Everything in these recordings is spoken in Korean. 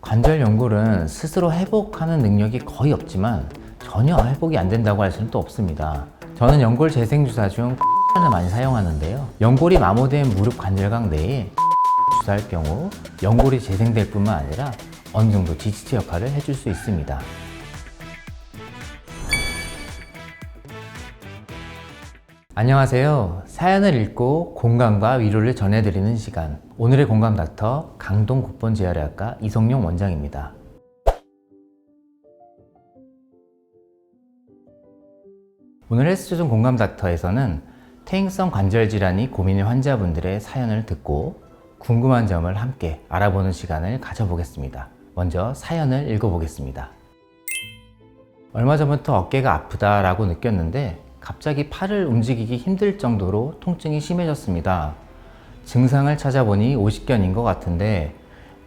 관절 연골은 스스로 회복하는 능력이 거의 없지만 전혀 회복이 안 된다고 할 수는 또 없습니다. 저는 연골 재생 주사 중 을 많이 사용하는데요. 연골이 마모된 무릎 관절각 내에 주사할 경우 연골이 재생될 뿐만 아니라 어느 정도 지지체 역할을 해줄 수 있습니다. 안녕하세요. 사연을 읽고 공감과 위로를 전해드리는 시간, 오늘의 공감 닥터 강동 국본재활의학과 이성용 원장입니다. 오늘 헬스조선 공감 닥터에서는 퇴행성 관절 질환이 고민인 환자분들의 사연을 듣고 궁금한 점을 함께 알아보는 시간을 가져보겠습니다. 먼저 사연을 읽어보겠습니다. 얼마 전부터 어깨가 아프다라고 느꼈는데 갑자기 팔을 움직이기 힘들 정도로 통증이 심해졌습니다. 증상을 찾아보니 오십견인 것 같은데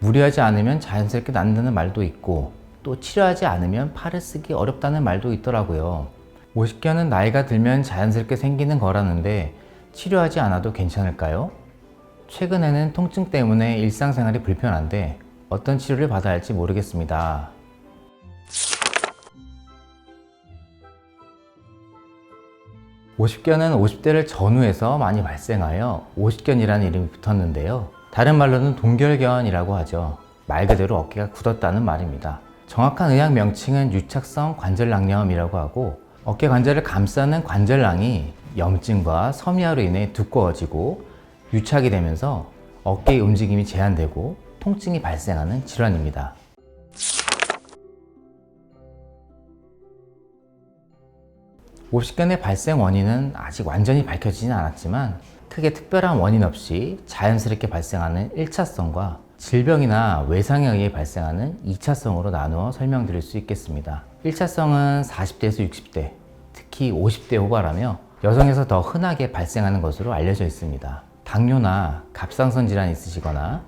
무리하지 않으면 자연스럽게 낫는다는 말도 있고 또 치료하지 않으면 팔을 쓰기 어렵다는 말도 있더라고요. 오십견은 나이가 들면 자연스럽게 생기는 거라는데 치료하지 않아도 괜찮을까요? 최근에는 통증 때문에 일상생활이 불편한데 어떤 치료를 받아야 할지 모르겠습니다. 오십견은 50대를 전후해서 많이 발생하여 오십견이라는 이름이 붙었는데요. 다른 말로는 동결견이라고 하죠. 말 그대로 어깨가 굳었다는 말입니다. 정확한 의학 명칭은 유착성 관절낭염이라고 하고 어깨 관절을 감싸는 관절낭이 염증과 섬유화로 인해 두꺼워지고 유착이 되면서 어깨의 움직임이 제한되고 통증이 발생하는 질환입니다. 오십견의 발생 원인은 아직 완전히 밝혀지진 않았지만 크게 특별한 원인 없이 자연스럽게 발생하는 1차성과 질병이나 외상에 의해 발생하는 2차성으로 나누어 설명드릴 수 있겠습니다. 1차성은 40대에서 60대, 특히 50대 후반하며 여성에서 더 흔하게 발생하는 것으로 알려져 있습니다. 당뇨나 갑상선 질환이 있으시거나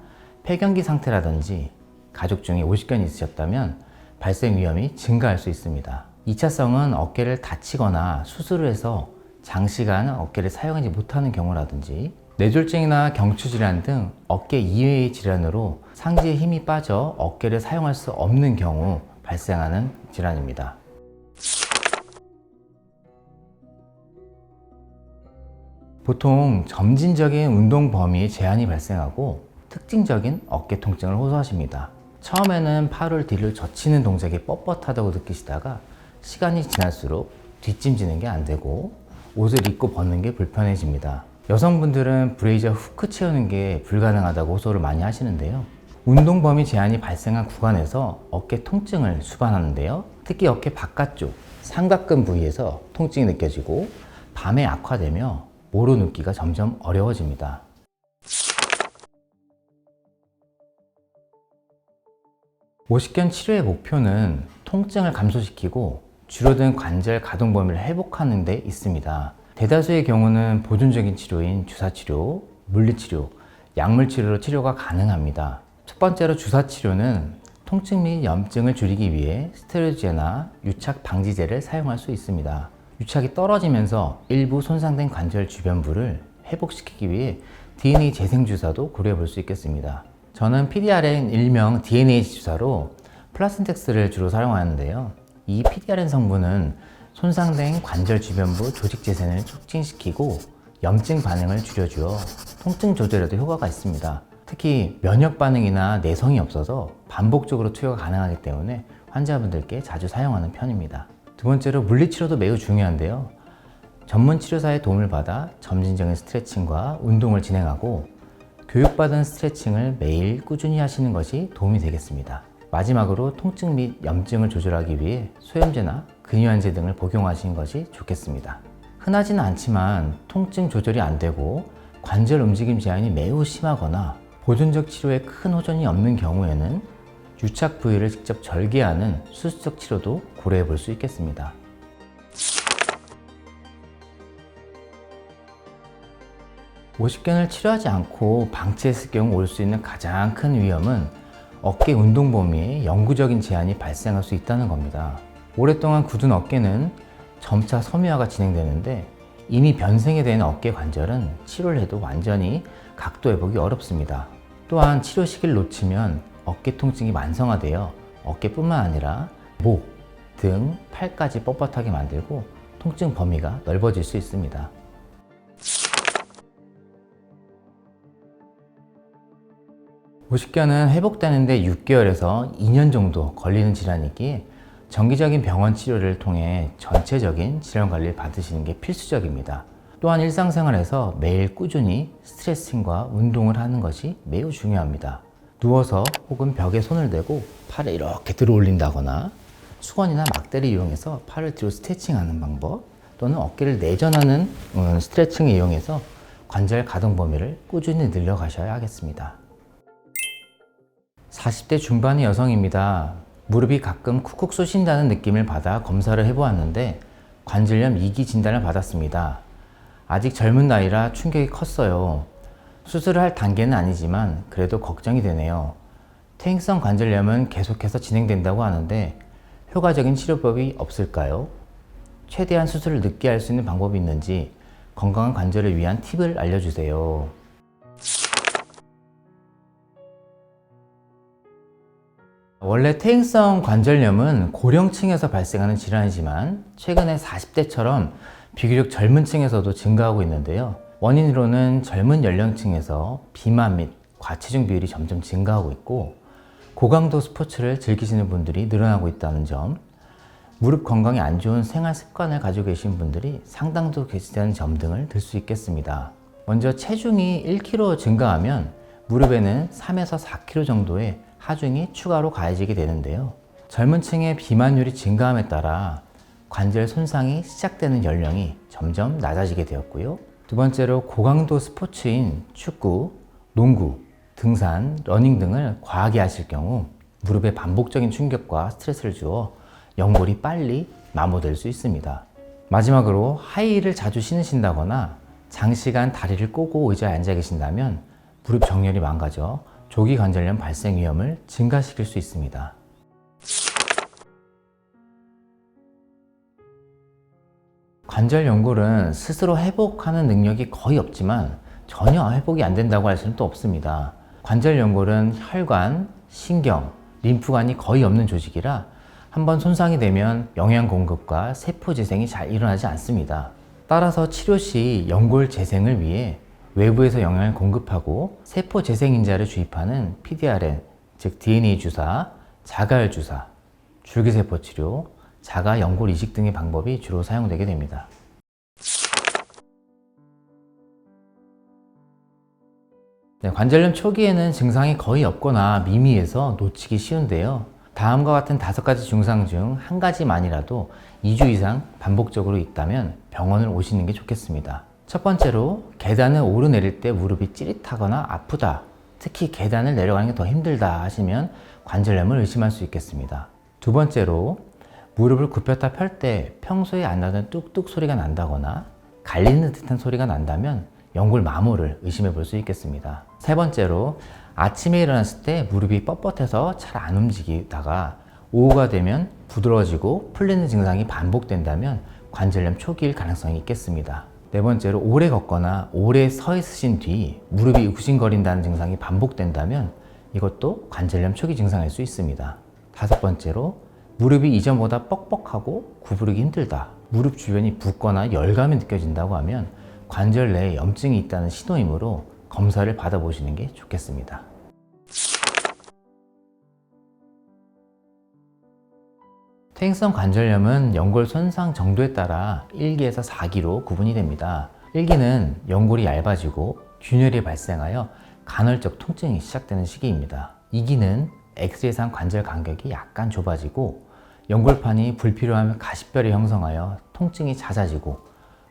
폐경기 상태라든지 가족 중에 오십견이 있으셨다면 발생 위험이 증가할 수 있습니다. 2차성은 어깨를 다치거나 수술을 해서 장시간 어깨를 사용하지 못하는 경우라든지 뇌졸중이나 경추질환 등 어깨 이외의 질환으로 상지에 힘이 빠져 어깨를 사용할 수 없는 경우 발생하는 질환입니다. 보통 점진적인 운동 범위에 제한이 발생하고 특징적인 어깨 통증을 호소하십니다. 처음에는 팔을 뒤로 젖히는 동작이 뻣뻣하다고 느끼시다가 시간이 지날수록 뒷짐지는 게 안 되고 옷을 입고 벗는 게 불편해집니다. 여성분들은 브레이저 후크 채우는 게 불가능하다고 호소를 많이 하시는데요. 운동 범위 제한이 발생한 구간에서 어깨 통증을 수반하는데요. 특히 어깨 바깥쪽 삼각근 부위에서 통증이 느껴지고 밤에 악화되며 모로 눕기가 점점 어려워집니다. 오십견 치료의 목표는 통증을 감소시키고 줄어든 관절 가동 범위를 회복하는 데 있습니다. 대다수의 경우는 보존적인 치료인 주사치료, 물리치료, 약물치료로 치료가 가능합니다. 첫 번째로 주사치료는 통증 및 염증을 줄이기 위해 스테로이드제나 유착 방지제를 사용할 수 있습니다. 유착이 떨어지면서 일부 손상된 관절 주변부를 회복시키기 위해 DNA 재생주사도 고려해 볼 수 있겠습니다. 저는 PDRN 일명 DNA 주사로 플라센텍스를 주로 사용하는데요. 이 PDRN 성분은 손상된 관절 주변부 조직 재생을 촉진시키고 염증 반응을 줄여주어 통증 조절에도 효과가 있습니다. 특히 면역 반응이나 내성이 없어서 반복적으로 투여가 가능하기 때문에 환자분들께 자주 사용하는 편입니다. 두 번째로 물리치료도 매우 중요한데요. 전문 치료사의 도움을 받아 점진적인 스트레칭과 운동을 진행하고 교육받은 스트레칭을 매일 꾸준히 하시는 것이 도움이 되겠습니다. 마지막으로 통증 및 염증을 조절하기 위해 소염제나 근유한제 등을 복용하시는 것이 좋겠습니다. 흔하지는 않지만 통증 조절이 안 되고 관절 움직임 제한이 매우 심하거나 보존적 치료에 큰 호전이 없는 경우에는 유착 부위를 직접 절개하는 수술적 치료도 고려해 볼 수 있겠습니다. 오십견을 치료하지 않고 방치했을 경우 올 수 있는 가장 큰 위험은 어깨 운동 범위에 영구적인 제한이 발생할 수 있다는 겁니다. 오랫동안 굳은 어깨는 점차 섬유화가 진행되는데 이미 변생이 된 어깨 관절은 치료를 해도 완전히 각도 회복이 어렵습니다. 또한 치료 시기를 놓치면 어깨 통증이 만성화되어 어깨뿐만 아니라 목, 등, 팔까지 뻣뻣하게 만들고 통증 범위가 넓어질 수 있습니다. 오십견은 회복되는데 6개월에서 2년 정도 걸리는 질환이기에 정기적인 병원 치료를 통해 전체적인 질환 관리를 받으시는 게 필수적입니다. 또한 일상생활에서 매일 꾸준히 스트레칭과 운동을 하는 것이 매우 중요합니다. 누워서 혹은 벽에 손을 대고 팔을 이렇게 들어 올린다거나 수건이나 막대를 이용해서 팔을 뒤로 스트레칭하는 방법, 또는 어깨를 내전하는 스트레칭을 이용해서 관절 가동 범위를 꾸준히 늘려 가셔야 하겠습니다. 40대 중반의 여성입니다. 무릎이 가끔 쿡쿡 쑤신다는 느낌을 받아 검사를 해보았는데 관절염 2기 진단을 받았습니다. 아직 젊은 나이라 충격이 컸어요. 수술을 할 단계는 아니지만 그래도 걱정이 되네요. 퇴행성 관절염은 계속해서 진행된다고 하는데 효과적인 치료법이 없을까요? 최대한 수술을 늦게 할 수 있는 방법이 있는지 건강한 관절을 위한 팁을 알려주세요. 원래 퇴행성 관절염은 고령층에서 발생하는 질환이지만 최근에 40대처럼 비교적 젊은 층에서도 증가하고 있는데요. 원인으로는 젊은 연령층에서 비만 및 과체중 비율이 점점 증가하고 있고 고강도 스포츠를 즐기시는 분들이 늘어나고 있다는 점, 무릎 건강에 안 좋은 생활 습관을 가지고 계신 분들이 상당수 계시다는 점 등을 들 수 있겠습니다. 먼저 체중이 1kg 증가하면 무릎에는 3에서 4kg 정도의 하중이 추가로 가해지게 되는데요. 젊은 층의 비만율이 증가함에 따라 관절 손상이 시작되는 연령이 점점 낮아지게 되었고요. 두 번째로 고강도 스포츠인 축구, 농구, 등산, 러닝 등을 과하게 하실 경우 무릎에 반복적인 충격과 스트레스를 주어 연골이 빨리 마모될 수 있습니다. 마지막으로 하이힐을 자주 신으신다거나 장시간 다리를 꼬고 의자에 앉아 계신다면 무릎 정렬이 망가져 조기 관절염 발생 위험을 증가시킬 수 있습니다. 관절 연골은 스스로 회복하는 능력이 거의 없지만 전혀 회복이 안 된다고 할 수는 또 없습니다. 관절 연골은 혈관, 신경, 림프관이 거의 없는 조직이라 한번 손상이 되면 영양 공급과 세포 재생이 잘 일어나지 않습니다. 따라서 치료 시 연골 재생을 위해 외부에서 영양을 공급하고 세포 재생인자를 주입하는 PDRN, 즉 DNA 주사, 자가열 주사, 줄기세포 치료, 자가 연골 이식 등의 방법이 주로 사용되게 됩니다. 관절염 초기에는 증상이 거의 없거나 미미해서 놓치기 쉬운데요. 다음과 같은 5가지 증상 중 한 가지만이라도 2주 이상 반복적으로 있다면 병원을 오시는 게 좋겠습니다. 첫 번째로 계단을 오르내릴 때 무릎이 찌릿하거나 아프다, 특히 계단을 내려가는 게 더 힘들다 하시면 관절염을 의심할 수 있겠습니다. 두 번째로 무릎을 굽혔다 펼 때 평소에 안 나던 뚝뚝 소리가 난다거나 갈리는 듯한 소리가 난다면 연골 마모를 의심해 볼 수 있겠습니다. 세 번째로 아침에 일어났을 때 무릎이 뻣뻣해서 잘 안 움직이다가 오후가 되면 부드러워지고 풀리는 증상이 반복된다면 관절염 초기일 가능성이 있겠습니다. 네 번째로 오래 걷거나 오래 서 있으신 뒤 무릎이 욱신거린다는 증상이 반복된다면 이것도 관절염 초기 증상일 수 있습니다. 다섯 번째로 무릎이 이전보다 뻑뻑하고 구부리기 힘들다, 무릎 주변이 붓거나 열감이 느껴진다고 하면 관절 내에 염증이 있다는 신호이므로 검사를 받아보시는 게 좋겠습니다. 퇴행성 관절염은 연골 손상 정도에 따라 1기에서 4기로 구분이 됩니다. 1기는 연골이 얇아지고 균열이 발생하여 간헐적 통증이 시작되는 시기입니다. 2기는 엑스레이상 관절 간격이 약간 좁아지고 연골판이 불필요한 가십뼈를 형성하여 통증이 잦아지고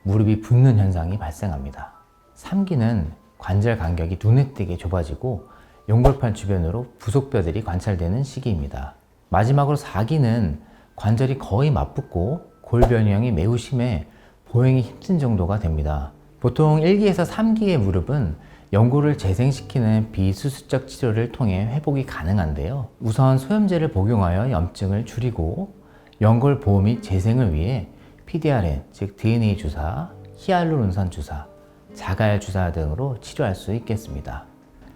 무릎이 붓는 현상이 발생합니다. 3기는 관절 간격이 눈에 띄게 좁아지고 연골판 주변으로 부속뼈들이 관찰되는 시기입니다. 마지막으로 4기는 관절이 거의 맞붙고 골 변형이 매우 심해 보행이 힘든 정도가 됩니다. 보통 1기에서 3기의 무릎은 연골을 재생시키는 비수술적 치료를 통해 회복이 가능한데요. 우선 소염제를 복용하여 염증을 줄이고 연골 보호 및 재생을 위해 PDRN, 즉 DNA 주사, 히알루론산 주사, 자가열 주사 등으로 치료할 수 있겠습니다.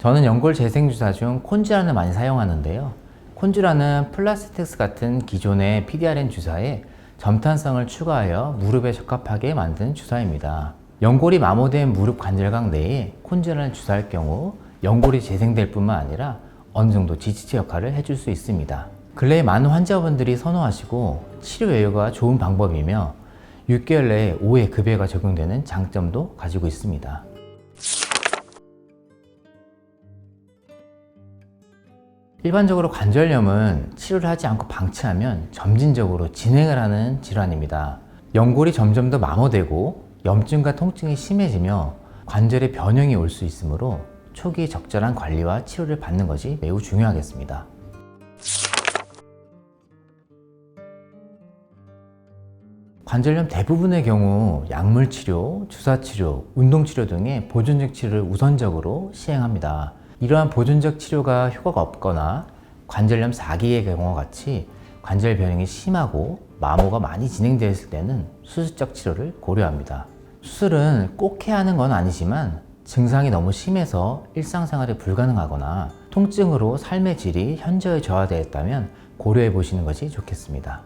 저는 연골 재생 주사 중 콘쥬란을 많이 사용하는데요. 콘쥬란은 플라스텍스 같은 기존의 PDRN 주사에 점탄성을 추가하여 무릎에 적합하게 만든 주사입니다. 연골이 마모된 무릎 관절각 내에 콘쥬란을 주사할 경우 연골이 재생될 뿐만 아니라 어느 정도 지지체 역할을 해줄 수 있습니다. 근래에 많은 환자분들이 선호하시고 치료 여유가 좋은 방법이며 6개월 내에 5회 급여가 적용되는 장점도 가지고 있습니다. 일반적으로 관절염은 치료를 하지 않고 방치하면 점진적으로 진행을 하는 질환입니다. 연골이 점점 더 마모되고 염증과 통증이 심해지며 관절에 변형이 올 수 있으므로 초기에 적절한 관리와 치료를 받는 것이 매우 중요하겠습니다. 관절염 대부분의 경우 약물 치료, 주사 치료, 운동 치료 등의 보존적 치료를 우선적으로 시행합니다. 이러한 보존적 치료가 효과가 없거나 관절염 4기의 경우와 같이 관절 변형이 심하고 마모가 많이 진행되었을 때는 수술적 치료를 고려합니다. 수술은 꼭 해야 하는 건 아니지만 증상이 너무 심해서 일상생활이 불가능하거나 통증으로 삶의 질이 현저히 저하되었다면 고려해 보시는 것이 좋겠습니다.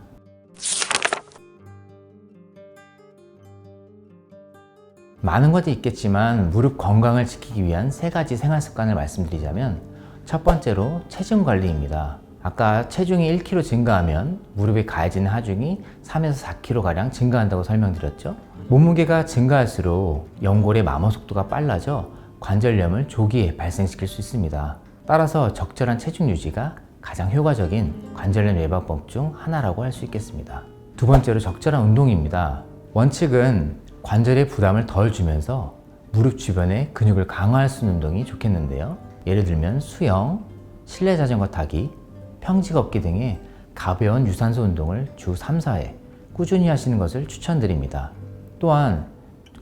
많은 것이 있겠지만 무릎 건강을 지키기 위한 3가지 생활 습관을 말씀드리자면 첫 번째로 체중 관리입니다. 아까 체중이 1kg 증가하면 무릎에 가해지는 하중이 3에서 4kg가량 증가한다고 설명드렸죠. 몸무게가 증가할수록 연골의 마모 속도가 빨라져 관절염을 조기에 발생시킬 수 있습니다. 따라서 적절한 체중 유지가 가장 효과적인 관절염 예방법 중 하나라고 할 수 있겠습니다. 두 번째로 적절한 운동입니다. 원칙은 관절에 부담을 덜 주면서 무릎 주변의 근육을 강화할 수 있는 운동이 좋겠는데요. 예를 들면 수영, 실내 자전거 타기, 평지 걷기 등의 가벼운 유산소 운동을 주 3, 4회 꾸준히 하시는 것을 추천드립니다. 또한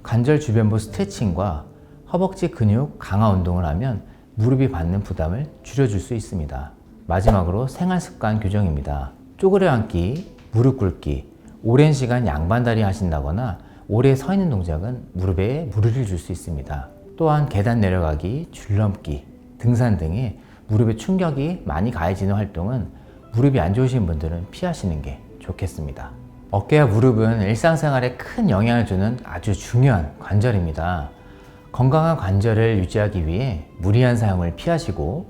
관절 주변부 스트레칭과 허벅지 근육 강화 운동을 하면 무릎이 받는 부담을 줄여줄 수 있습니다. 마지막으로 생활 습관 교정입니다. 쪼그려 앉기, 무릎 꿇기, 오랜 시간 양반다리 하신다거나 오래 서 있는 동작은 무릎에 무리를 줄 수 있습니다. 또한 계단 내려가기, 줄넘기, 등산 등의 무릎에 충격이 많이 가해지는 활동은 무릎이 안 좋으신 분들은 피하시는 게 좋겠습니다. 어깨와 무릎은 일상생활에 큰 영향을 주는 아주 중요한 관절입니다. 건강한 관절을 유지하기 위해 무리한 사용을 피하시고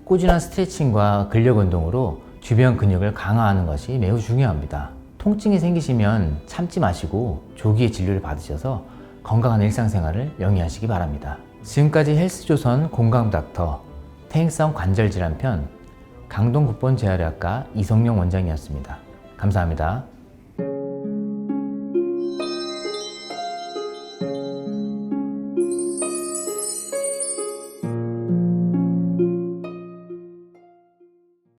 꾸준한 스트레칭과 근력 운동으로 주변 근육을 강화하는 것이 매우 중요합니다. 통증이 생기시면 참지 마시고 조기에 진료를 받으셔서 건강한 일상생활을 영위하시기 바랍니다. 지금까지 헬스조선 건강닥터 퇴행성 관절질환 편 강동국본재활의학과 이성용 원장이었습니다. 감사합니다.